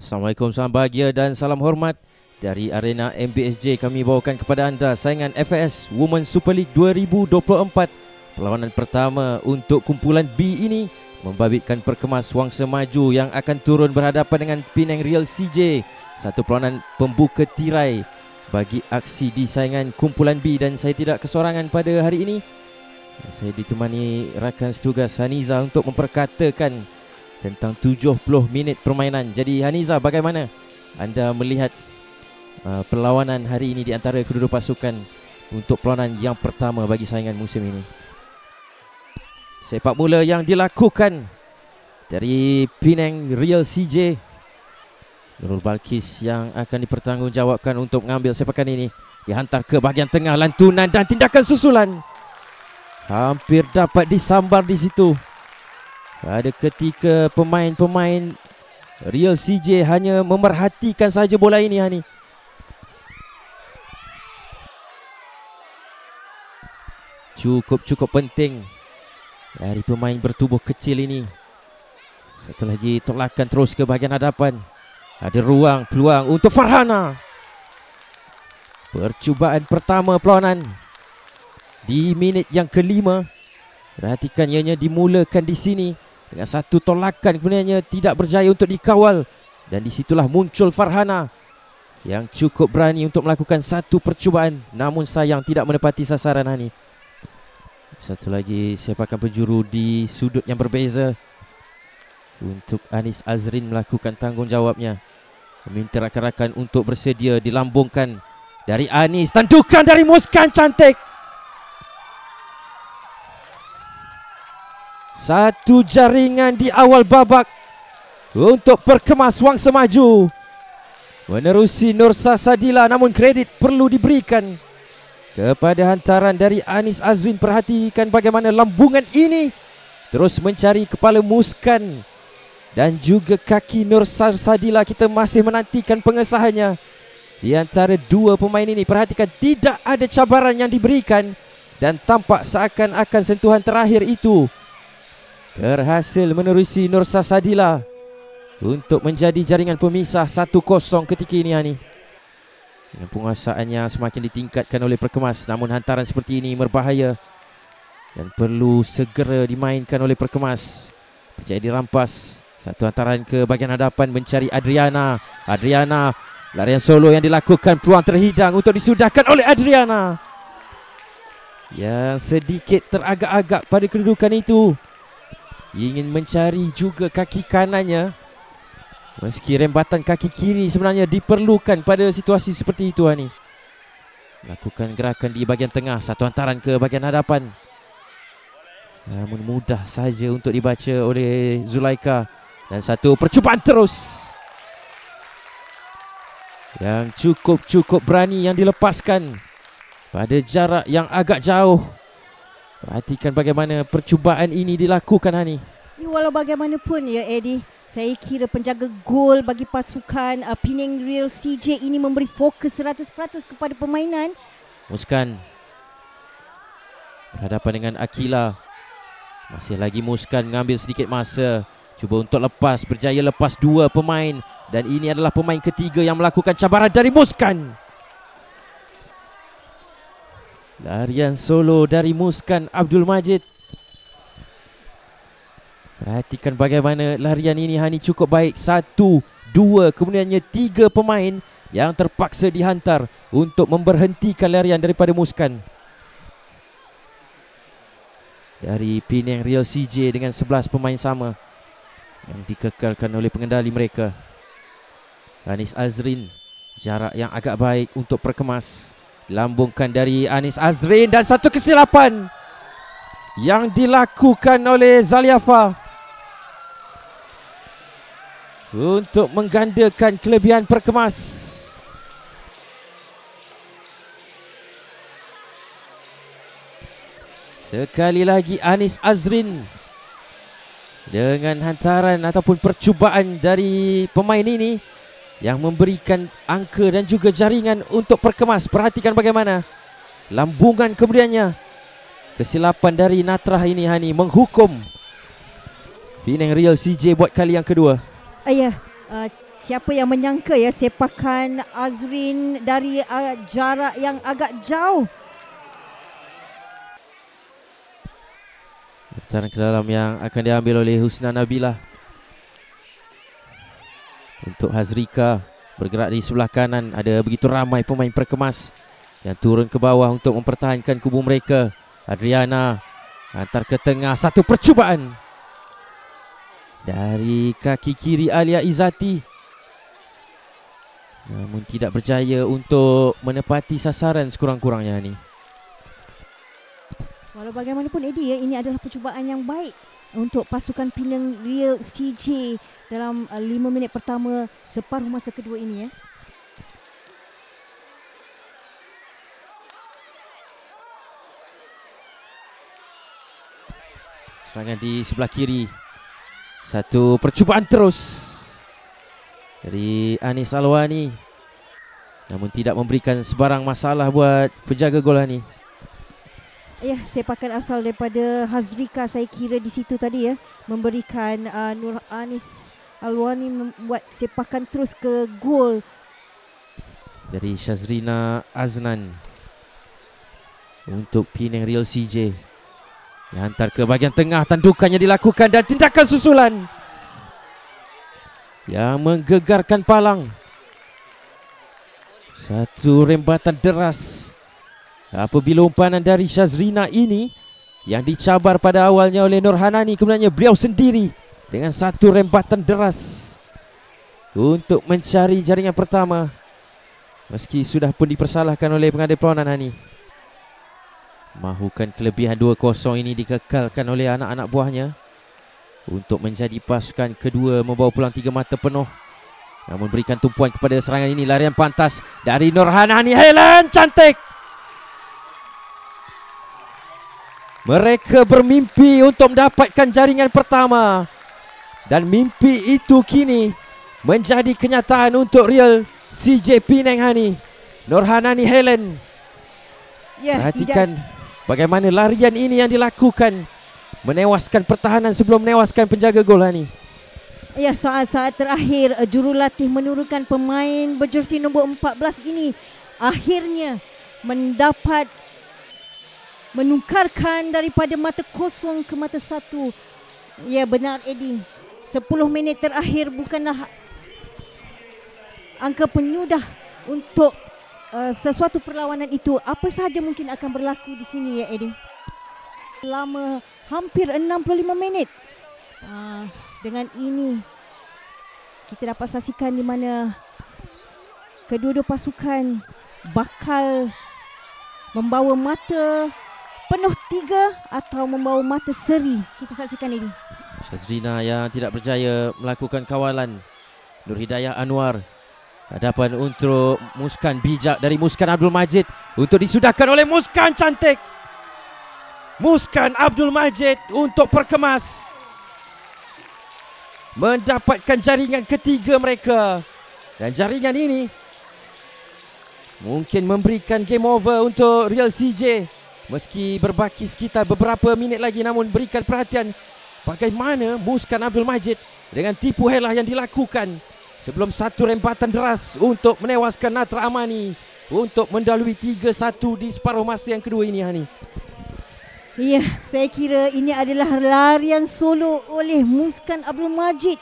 Assalamualaikum, salam bahagia dan salam hormat dari arena MBSJ. Kami bawakan kepada anda saingan FAS Women Super League 2024. Perlawanan pertama untuk kumpulan B ini membabitkan Perkemas Wangsa Maju yang akan turun berhadapan dengan Penang Real CJ. Satu perlawanan pembuka tirai bagi aksi di saingan kumpulan B, dan saya tidak kesorangan pada hari ini. Saya ditemani rakan setugas Haniza untuk memperkatakan tentang 70 minit permainan. Jadi Haniza, bagaimana anda melihat perlawanan hari ini di antara kedua pasukan untuk perlawanan yang pertama bagi saingan musim ini? Sepak mula yang dilakukan dari Penang Real CJ. Nurul Balkis yang akan dipertanggungjawabkan untuk mengambil sepakan ini. Dihantar ke bahagian tengah, lantunan dan tindakan susulan. Hampir dapat disambar di situ. Pada ketika pemain-pemain Real CJ hanya memerhatikan saja bola ini, Hani. Cukup penting dari pemain bertubuh kecil ini. Satu lagi tolakan terus ke bahagian hadapan. Ada ruang, peluang untuk Farhana. Percubaan pertama perlawanan di minit yang kelima. Perhatikan, ianya dimulakan di sini dengan satu tolakan, kemudiannya tidak berjaya untuk dikawal. Dan disitulah muncul Farhana yang cukup berani untuk melakukan satu percubaan, namun sayang tidak menepati sasaran, Hani. Satu lagi sepakan penjuru di sudut yang berbeza untuk Anis Azrin melakukan tanggungjawabnya. Meminta rakan-rakan untuk bersedia, dilambungkan dari Anis. Tandukan dari Muskan, cantik. Satu jaringan di awal babak untuk Perkemas Wangsa Maju menerusi Nursa Sadila, namun kredit perlu diberikan kepada hantaran dari Anis Azrin. Perhatikan bagaimana lambungan ini terus mencari kepala Muskan dan juga kaki Nursa Sadila. Kita masih menantikan pengesahannya di antara dua pemain ini. Perhatikan, tidak ada cabaran yang diberikan dan tampak seakan-akan sentuhan terakhir itu berhasil menerusi Nursa Sadila untuk menjadi jaringan pemisah 1-0 ketika ini, Hani. Dengan penguasaannya semakin ditingkatkan oleh Perkemas, namun hantaran seperti ini berbahaya dan perlu segera dimainkan oleh Perkemas. Berjaya dirampas. Satu hantaran ke bahagian hadapan mencari Adriana. Adriana, larian solo yang dilakukan, peluang terhidang untuk disudahkan oleh Adriana yang sedikit teragak-agak pada kedudukan itu. Ingin mencari juga kaki kanannya, meski rembatan kaki kiri sebenarnya diperlukan pada situasi seperti itu, Hani. Lakukan gerakan di bahagian tengah, satu hantaran ke bahagian hadapan, namun mudah saja untuk dibaca oleh Zulaika. Dan satu percubaan terus yang cukup berani yang dilepaskan pada jarak yang agak jauh. Perhatikan bagaimana percubaan ini dilakukan, Hani. Walau bagaimanapun ya, Eddie, saya kira penjaga gol bagi pasukan Penang Real CJ ini memberi fokus 100% kepada permainan. Muskan berhadapan dengan Akila. Masih lagi Muskan mengambil sedikit masa, cuba untuk lepas, berjaya lepas dua pemain. Dan ini adalah pemain ketiga yang melakukan cabaran dari Muskan. Larian solo dari Muskan Abdul Majid. Perhatikan bagaimana larian ini, Hani, cukup baik. 1, 2, kemudiannya 3 pemain yang terpaksa dihantar untuk memberhentikan larian daripada Muskan. Dari Penang Real CJ dengan 11 pemain sama yang dikekalkan oleh pengendali mereka. Anis Azrin, jarak yang agak baik untuk Perkemas. Lambungkan dari Anis Azrin dan satu kesilapan yang dilakukan oleh Zaliafa untuk menggandakan kelebihan Perkemas. Sekali lagi Anis Azrin dengan hantaran ataupun percubaan dari pemain ini yang memberikan angka dan juga jaringan untuk Perkemas. Perhatikan bagaimana lambungan kemudiannya. Kesilapan dari Natrah ini, Hani, menghukum Penang Real CJ buat kali yang kedua. Ya, Siapa yang menyangka ya sepakan Azrin dari jarak yang agak jauh. Putaran ke dalam yang akan diambil oleh Husna Nabilah. Untuk Hazrika bergerak di sebelah kanan. Ada begitu ramai pemain perkemas yang turun ke bawah untuk mempertahankan kubu mereka. Adriana hantar ke tengah, satu percubaan dari kaki kiri Alia Izzati, namun tidak berjaya untuk menepati sasaran sekurang-kurangnya ni. Walau bagaimanapun Eddie ya, ini adalah percubaan yang baik untuk pasukan Penang Real CJ dalam 5 minit pertama separuh masa kedua ini ya. Serangan di sebelah kiri. Satu percubaan terus dari Anis Alwani, namun tidak memberikan sebarang masalah buat penjaga gol ni. Ya, sepakan asal daripada Hazrika saya kira di situ tadi ya, memberikan Nur Anis Alwani membuat sepakan terus ke gol dari Syazrina Aznan untuk Penang Real CJ. Dihantar ke bahagian tengah, tandukannya dilakukan dan tindakan susulan yang menggegarkan palang. Satu rembatan deras apabila umpanan dari Syazrina ini yang dicabar pada awalnya oleh Nur Hanani, kemudiannya beliau sendiri dengan satu rembatan deras untuk mencari jaringan pertama, meski sudah pun dipersalahkan oleh pengadil perlawanan Hani. Mahukan kelebihan 2-0 ini dikekalkan oleh anak-anak buahnya untuk menjadi pasukan kedua membawa pulang 3 mata penuh. Namun berikan tumpuan kepada serangan ini. Larian pantas dari Nurhanani. Helen cantik. Mereka bermimpi untuk mendapatkan jaringan pertama, dan mimpi itu kini menjadi kenyataan untuk Real CJ Penang Hani. Nurhanani Helen. Ya, perhatikan bagaimana larian ini yang dilakukan, menewaskan pertahanan sebelum menewaskan penjaga gol ni. Ya, saat-saat terakhir jurulatih menurunkan pemain berjersey nombor 14 ini akhirnya mendapat menukarkan daripada mata kosong ke mata satu. Ya, benar Eddie. 10 minit terakhir bukanlah angka penyudah untuk sesuatu perlawanan itu. Apa sahaja mungkin akan berlaku di sini ya Eddie. Selama hampir 65 minit. Dengan ini kita dapat saksikan di mana kedua-dua pasukan bakal membawa mata penuh 3 atau membawa mata seri. Kita saksikan ini. Syazrina yang tidak berjaya melakukan kawalan. Nur Hidayah Anwar hadapan untuk Muskan bijak dari Muskan Abdul Majid untuk disudahkan oleh Muskan cantik. Muskan Abdul Majid untuk perkemas mendapatkan jaringan ketiga mereka, dan jaringan ini mungkin memberikan game over untuk Real CJ meski berbaki sekitar beberapa minit lagi. Namun berikan perhatian bagaimana Muskan Abdul Majid dengan tipu helah yang dilakukan sebelum satu rembatan deras untuk menewaskan Natra Amani untuk mendahului 3-1 di separuh masa yang kedua ini Hani. Ya, saya kira ini adalah larian solo oleh Muskan Abdul Majid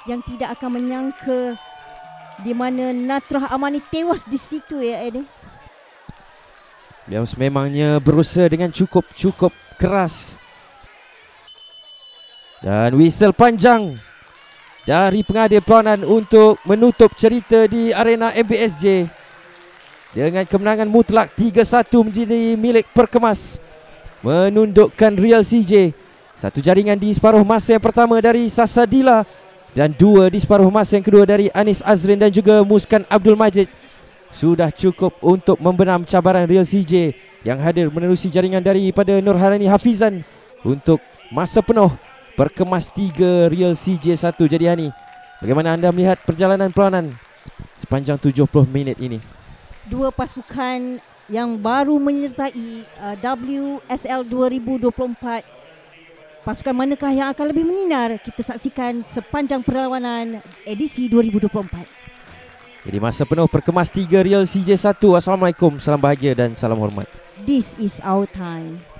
yang tidak akan menyangka di mana Natra Amani tewas di situ ya Eddie. Beliau sememangnya berusaha dengan cukup keras. Dan whistle panjang dari pengadil perlawanan untuk menutup cerita di arena MBSJ dengan kemenangan mutlak 3-1 menjadi milik perkemas, menundukkan Real CJ. Satu jaringan di separuh masa yang pertama dari Sasadila dan 2 di separuh masa yang kedua dari Anis Azrin dan juga Muskan Abdul Majid sudah cukup untuk membenam cabaran Real CJ yang hadir menerusi jaringan daripada Nurhanani Hafizan untuk masa penuh. Perkemas 3, Real CJ 1. Jadi Hani, bagaimana anda melihat perjalanan perlawanan sepanjang 70 minit ini? Dua pasukan yang baru menyertai WSL 2024 pasukan manakah yang akan lebih menyinar? Kita saksikan sepanjang perlawanan edisi 2024. Jadi masa penuh perkemas 3 Real CJ1. Assalamualaikum, salam bahagia dan salam hormat. This is our time.